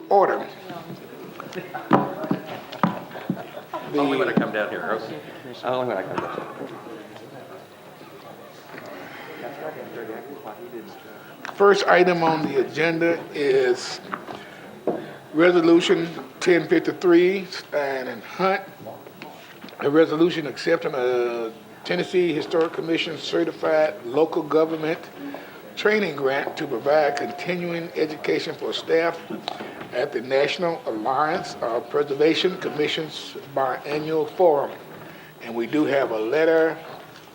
order. Only when I come down here. Okay. Only when I come down. First item on the agenda is Resolution 1053, Stein and Hunt. A resolution accepting a Tennessee Historic Commission certified local government training grant to provide continuing education for staff at the National Alliance of Preservation Commission's biannual forum. And we do have a letter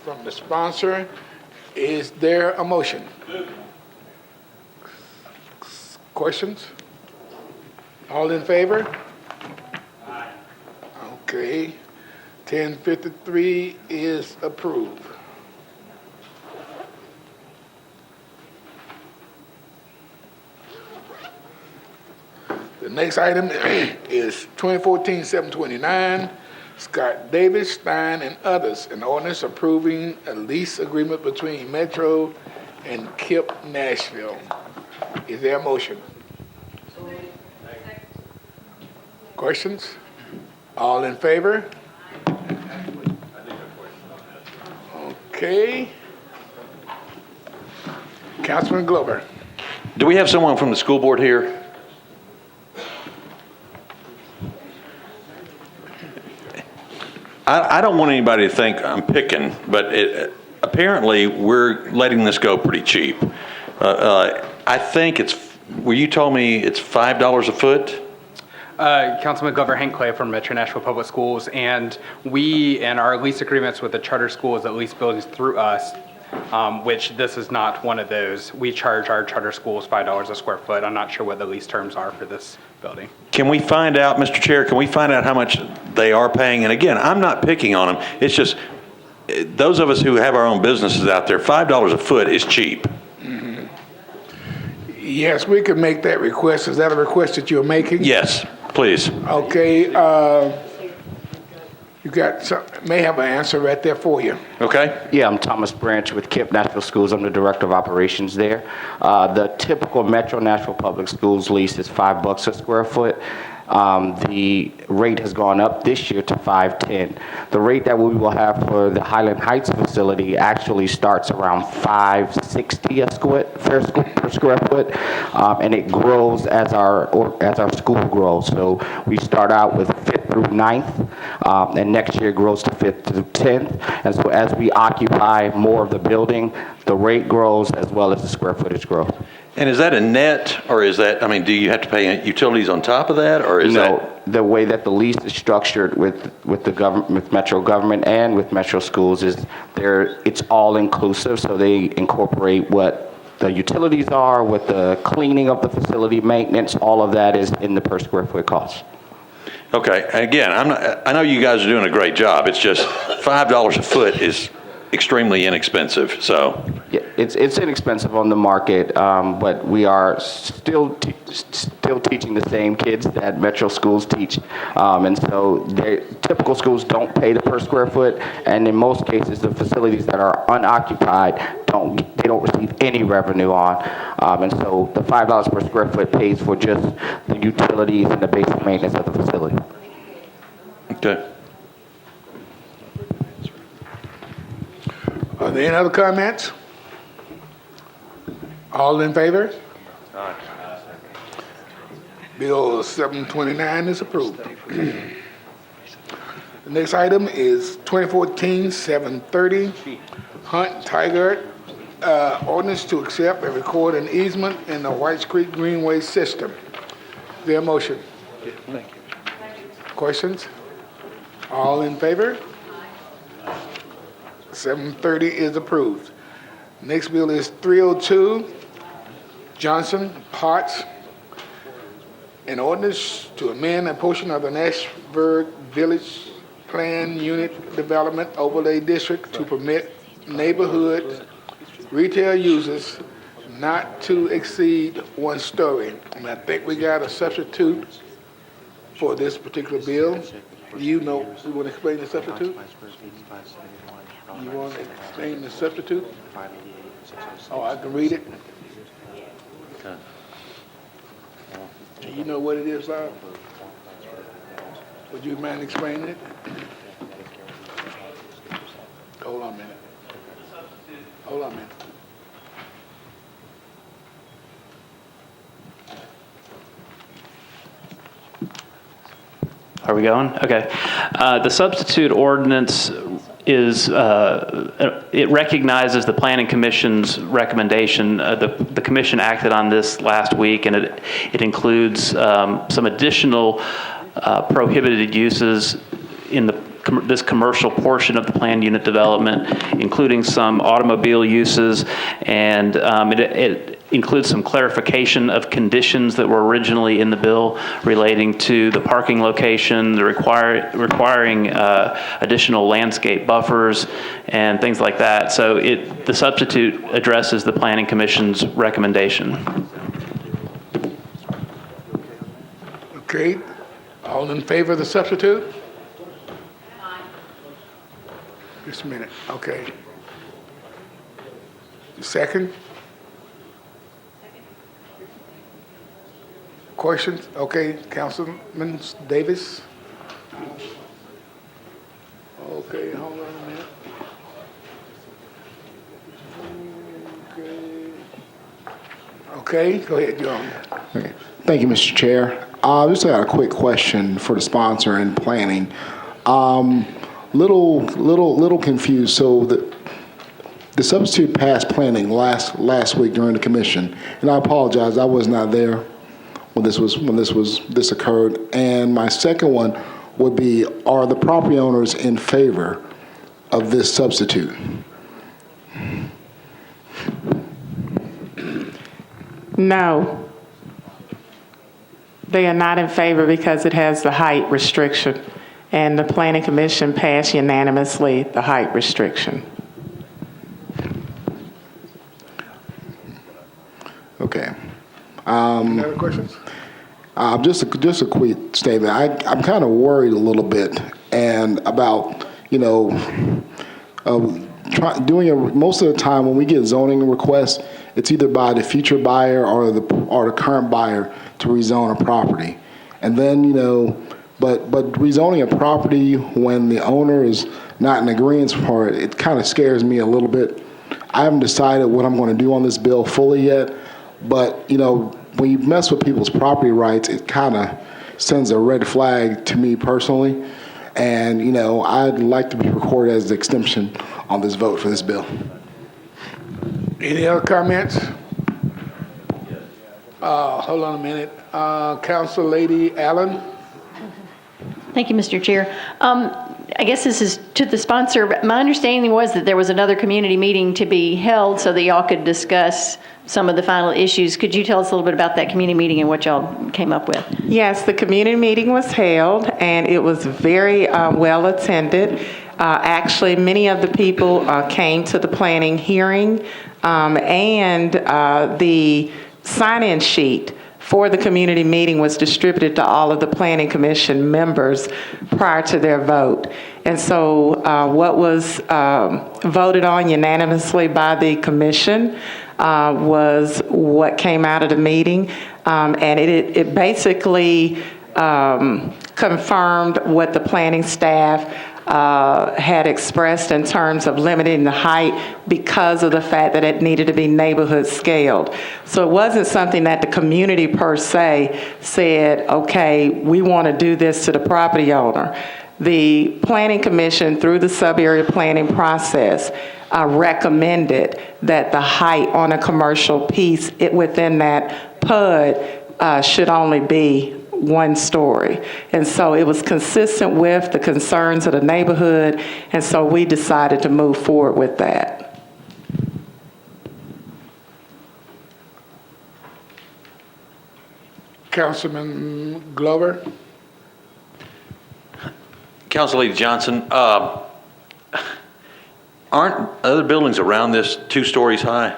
from the sponsor. Is there a motion? Questions? All in favor? Aye. Okay. 1053 is approved. The next item is 2014-729, Scott Davis, Stein, and others, an ordinance approving a lease agreement between Metro and KIP Nashville. Is there a motion? Questions? All in favor? Okay. Councilman Glover. Do we have someone from the school board here? I don't want anybody to think I'm picking, but apparently we're letting this go pretty cheap. I think you told me it's $5 a foot? Councilman Glover, Hank Clay from Metro Nashville Public Schools, and we, in our lease agreements with the charter schools that lease buildings through us, which this is not one of those, we charge our charter schools $5 a square foot. I'm not sure what the lease terms are for this building. Can we find out, Mr. Chair, how much they are paying? And again, I'm not picking on them. It's just, those of us who have our own businesses out there, $5 a foot is cheap. Mm-hmm. Yes, we could make that request. Is that a request that you're making? Yes, please. Okay, you got may have an answer right there for you. Okay. Yeah, I'm Thomas Branch with KIP Nashville Schools. I'm the Director of Operations there. The typical Metro Nashville Public Schools lease is $5 a square foot. The rate has gone up this year to $5.10. The rate that we will have for the Highland Heights facility actually starts around $5.60 per square foot, and it grows as our school grows. So we start out with 5th through 9th, and next year grows to 5th through 10th. And so as we occupy more of the building, the rate grows as well as the square footage grows. And is that a net, or is that, do you have to pay utilities on top of that, or is that? No, the way that the lease is structured with the government, with Metro government and with Metro schools is it's all inclusive, so they incorporate what the utilities are, what the cleaning of the facility, maintenance, all of that is in the per square foot cost. Okay, again, I know you guys are doing a great job. It's just $5 a foot is extremely inexpensive, so. Yeah, it's inexpensive on the market, but we are still teaching the same kids that Metro schools teach, and so typical schools don't pay the per square foot, and in most cases, the facilities that are unoccupied don't receive any revenue on, and so the $5 per square foot pays for just the utilities and the basic maintenance of the facility. Okay. Are there any other comments? All in favor? Aye. Bill 729 is approved. The next item is 2014-730, Hunt Tigard, ordinance to accept and record an easement in the Whites Creek Greenway system. Is there a motion? Thank you. Questions? All in favor? 730 is approved. Next bill is 302, Johnson Potts, an ordinance to amend a portion of the Nashville Village Plan Unit Development Overlay District to permit neighborhood retail uses not to exceed 1 story. And I think we got a substitute for this particular bill. You want to explain the substitute? You want to explain the substitute? Oh, I can read it. Do you know what it is, Bob? Would you mind explaining it? Hold on a minute. Hold on a minute. Are we going? Okay. The substitute ordinance is, it recognizes the Planning Commission's recommendation. The commission acted on this last week, and it includes some additional prohibited uses in this commercial portion of the planned unit development, including some automobile uses, and it includes some clarification of conditions that were originally in the bill relating to the parking location, the requiring additional landscape buffers and things like that. So the substitute addresses the Planning Commission's recommendation. Okay, all in favor of the substitute? Just a minute, okay. Second? Questions? Okay, Councilman Davis? Okay, hold on a minute. Okay, go ahead, John. Okay. Thank you, Mr. Chair. Just got a quick question for the sponsor and planning. Little confused. So the substitute passed planning last week during the commission, and I apologize, I was not there when this occurred. And my second one would be: are the property owners in favor of this substitute? No. They are not in favor because it has the height restriction, and the Planning Commission passed unanimously the height restriction. Okay. Any other questions? Just a quick statement. I'm kind of worried a little bit and about, most of the time when we get zoning requests, it's either by the future buyer or the current buyer to rezone a property. And then, but rezoning a property when the owner is not in agreement for it, it kind of scares me a little bit. I haven't decided what I'm going to do on this bill fully yet, but, when you mess with people's property rights, it kind of sends a red flag to me personally. And, I'd like to be recorded as the extension on this vote for this bill. Any other comments? Hold on a minute. Council Lady Allen? Thank you, Mr. Chair. I guess this is to the sponsor. My understanding was that there was another community meeting to be held so that y'all could discuss some of the final issues. Could you tell us a little bit about that community meeting and what y'all came up with? Yes, the community meeting was held, and it was very well attended. Actually, many of the people came to the planning hearing, and the sign-in sheet for the community meeting was distributed to all of the Planning Commission members prior to their vote. And so what was voted on unanimously by the commission was what came out of the meeting. And it basically confirmed what the planning staff had expressed in terms of limiting the height because of the fact that it needed to be neighborhood scaled. So it wasn't something that the community per se said, okay, we want to do this to the property owner. The Planning Commission, through the sub-area planning process, recommended that the height on a commercial piece within that PUD should only be 1 story. And so it was consistent with the concerns of the neighborhood, and so we decided to move forward with that. Councilman Glover? Council Lady Johnson, aren't other buildings around this 2 stories high?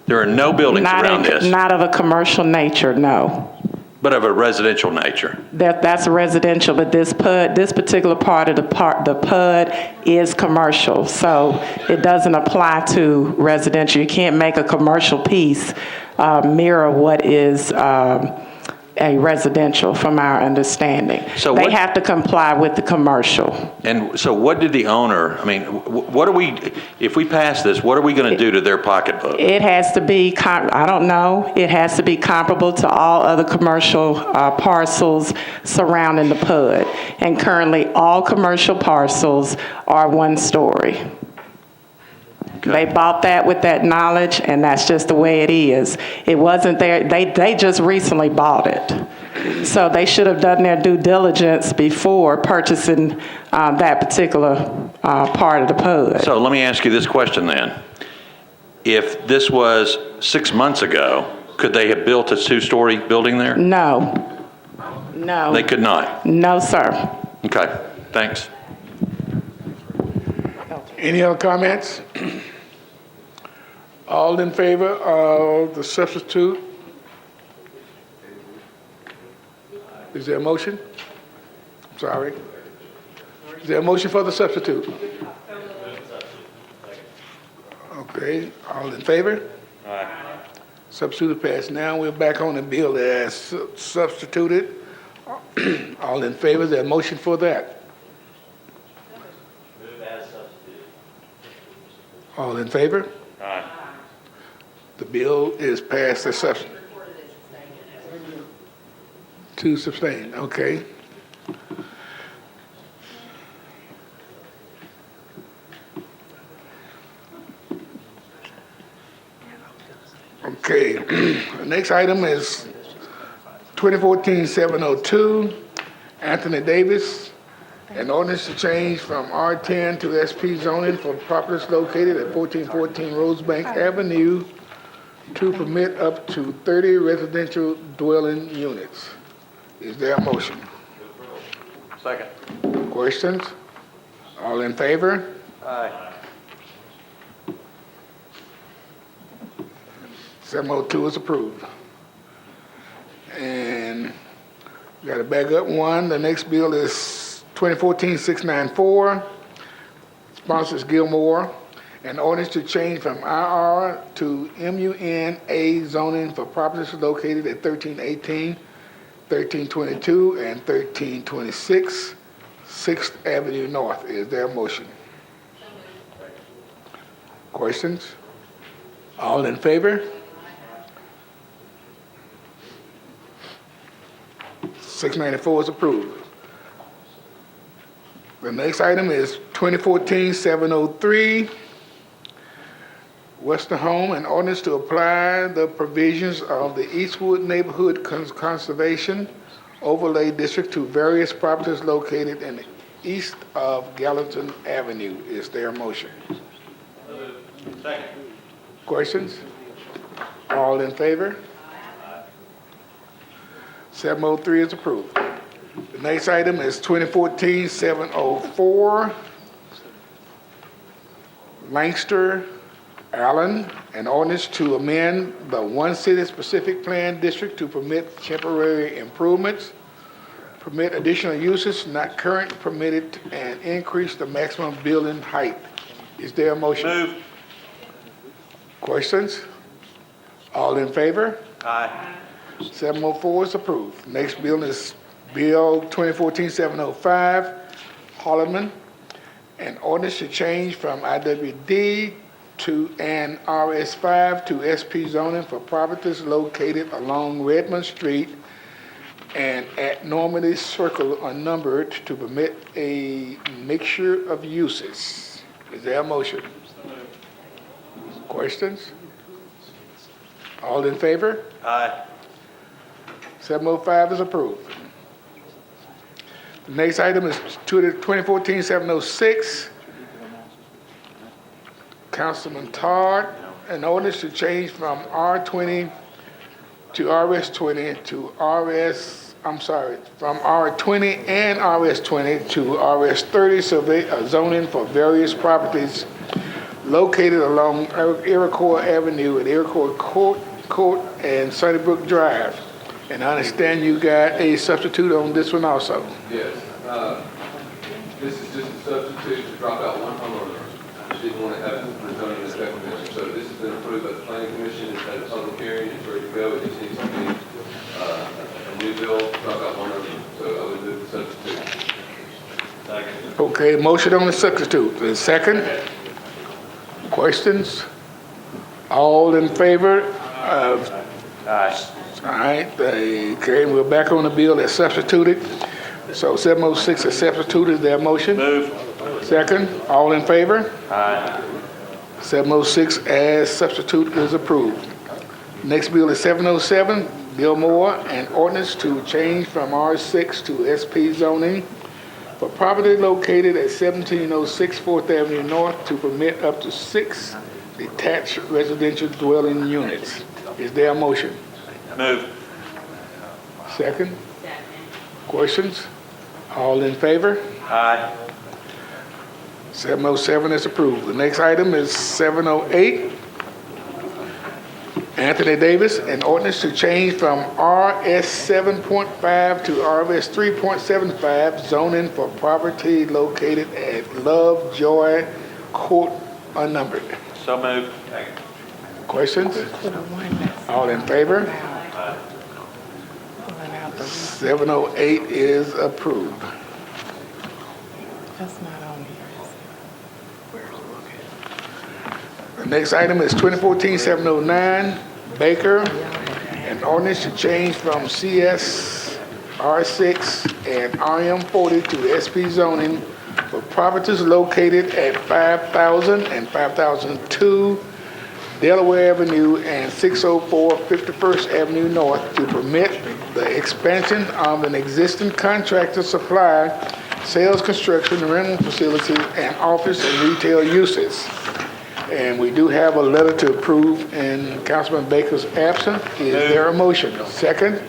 There are no buildings around this. Not of a commercial nature, no. But of a residential nature. That's residential, but this particular part of the PUD is commercial, so it doesn't apply to residential. You can't make a commercial piece mirror what is a residential, from our understanding. So They what- have to comply with the commercial. And so what did the owner, I mean, what are we, if we pass this, what are we going to do to their pocketbook? It has to be, I don't know, it has to be comparable to all other commercial parcels surrounding the PUD. And currently, all commercial parcels are 1 story. They bought that with that knowledge, and that's just the way it is. It wasn't there, they just recently bought it. So they should have done their due diligence before purchasing that particular part of the PUD. So let me ask you this question then. If this was 6 months ago, could they have built a 2-story building there? No. No. They could not. No, sir. Okay, thanks. Any other comments? All in favor of the substitute? Is there a motion? Sorry. Is there a motion for the substitute? Okay, all in favor? Aye. Substitute passed. Now we're back on the bill as substituted. All in favor, is there a motion for that? All in favor? Aye. The bill is passed as substitute. To sustain, okay. Okay, the next item is 2014-702, Anthony Davis, an ordinance to change from R10 to SP zoning for properties located at 1414 Rosebank Avenue to permit up to 30 residential dwelling units. Is there a motion? Second. Questions? All in favor? Aye. 702 is approved. And we got to back up one. The next bill is 2014-694. Sponsors Gilmore. An ordinance to change from IR to MUN-A zoning for properties located at 1318, 1322, and 1326 6th Avenue North. Is there a motion? Questions? All in favor? 694 is approved. The next item is 2014-703. Western Home, an ordinance to apply the provisions of the Eastwood Neighborhood Conservation Overlay District to various properties located in the east of Gallatin Avenue. Is there a motion? Second. Questions? All in favor? 703 is approved. The next item is 2014-704. Lancaster Allen, an ordinance to amend the One City Specific Plan District to permit temporary improvements, permit additional uses not currently permitted, and increase the maximum building height. Is there a motion? Move. Questions? All in favor? Aye. 704 is approved. Next bill is Bill 2014-705, Holloman, an ordinance to change from IWD to an RS5 to SP zoning for properties located along Redmond Street and at Normandy Circle unnumbered to permit a mixture of uses. Is there a motion? Questions? All in favor? Aye. 705 is approved. The next item is 2014-706. Councilman Todd, an ordinance to change from R20 to RS20 to from R20 and RS20 to RS30 zoning for various properties located along Iroquois Avenue and Iroquois Court and Sunnybrook Drive. And I understand you got a substitute on this one also. Yes, this is just a substitute to drop out one homeowner. I just didn't want to have it for zoning and spec commission. So this has been approved by the planning commission. It's had a public hearing. It's ready to go. It just needs to be a new new bill, drop out one of them. So I would move the substitute. Okay, motion on the substitute. The second? Questions? All in favor of? Aye. All right, okay, we're back on the bill that's substituted. So 706 is substituted, is there a motion? Move. Second, all in favor? Aye. 706 as substitute is approved. Next bill is 707, Gilmore, an ordinance to change from R6 to SP zoning for property located at 1706 4th Avenue North to permit up to 6 detached residential dwelling units. Is there a motion? Move. Second? Questions? All in favor? Aye. 707 is approved. The next item is 708. Anthony Davis, an ordinance to change from RS 7.5 to RS 3.75 zoning for property located at Lovejoy Court unnumbered. So moved. Questions? All in favor? 708 is approved. That's not on here. The next item is 2014-709, Baker, an ordinance to change from CS R6 and RM40 to SP zoning for properties located at 5000 and 5002 Delaware Avenue and 604 51st Avenue North to permit the expansion of an existing contractor supply, sales, construction, rental facilities, and office and retail uses. And we do have a letter to approve in Councilman Baker's absence. Is there a motion? Second?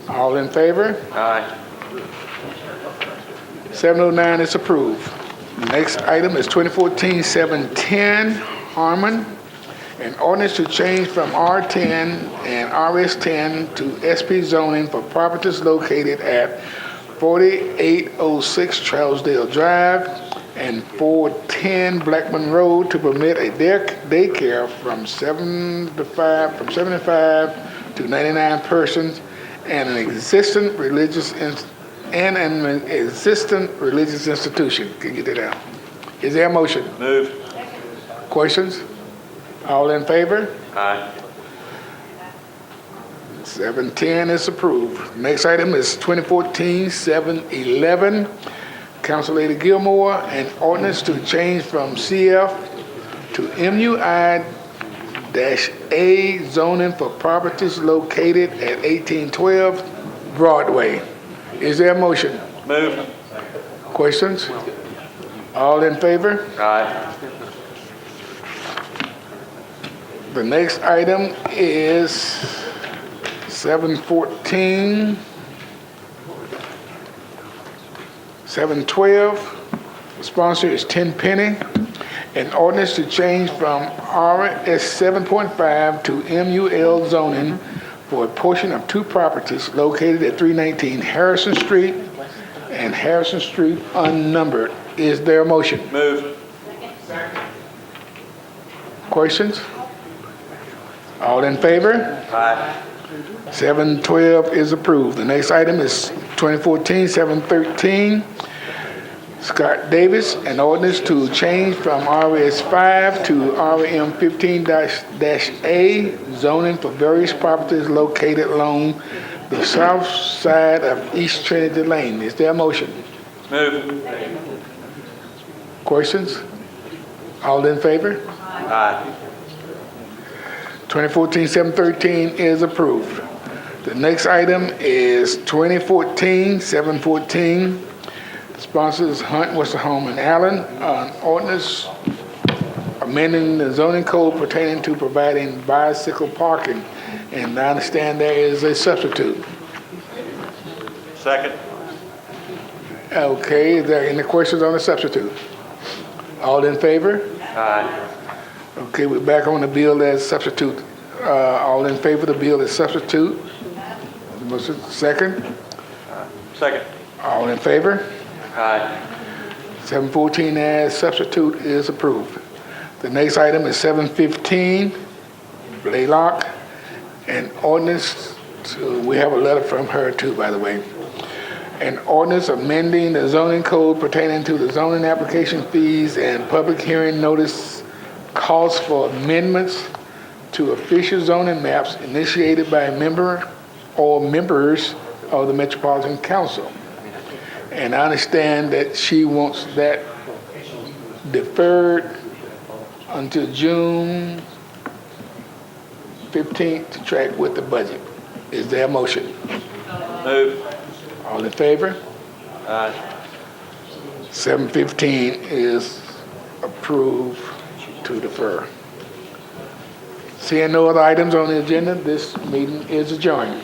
All in favor? Aye. 709 is approved. Next item is 2014-710, Harmon, an ordinance to change from R10 and RS10 to SP zoning for properties located at 4806 Trousdale Drive and 410 Blackman Road to permit a daycare from 75 to 99 persons and an existing religious institution. Can you get that out? Is there a motion? Move. Questions? All in favor? Aye. 710 is approved. Next item is 2014-711. Council Lady Gilmore, an ordinance to change from CF to MUI-A zoning for properties located at 1812 Broadway. Is there a motion? Move. Questions? All in favor? Aye. The next item is 714, 712. The sponsor is Tenpenny. An ordinance to change from RS 7.5 to MUL zoning for a portion of 2 properties located at 319 Harrison Street and Harrison Street unnumbered. Is there a motion? Move. Questions? All in favor? Aye. 712 is approved. The next item is 2014-713. Scott Davis, an ordinance to change from RS5 to RM15-A zoning for various properties located along the south side of East Trinity Lane. Is there a motion? Move. Questions? All in favor? Aye. 2014-713 is approved. The next item is 2014-714. The sponsor is Hunt, Westerholm, and Allen. An ordinance amending the zoning code pertaining to providing bicycle parking. And I understand there is a substitute. Second. Okay, is there any questions on the substitute? All in favor? Aye. Okay, we're back on the bill as substitute. All in favor of the bill as substitute? Motion second? Second. All in favor? Aye. 714 as substitute is approved. The next item is 715, Blaylock, an ordinance So we have a letter from her too, by the way. An ordinance amending the zoning code pertaining to the zoning application fees and public hearing notice calls for amendments to official zoning maps initiated by a member or members of the Metropolitan Council. And I understand that she wants that deferred until June 15th to track with the budget. Is there a motion? Move. All in favor? 7:15 is approved to defer. Seeing no other items on the agenda, this meeting is adjourned.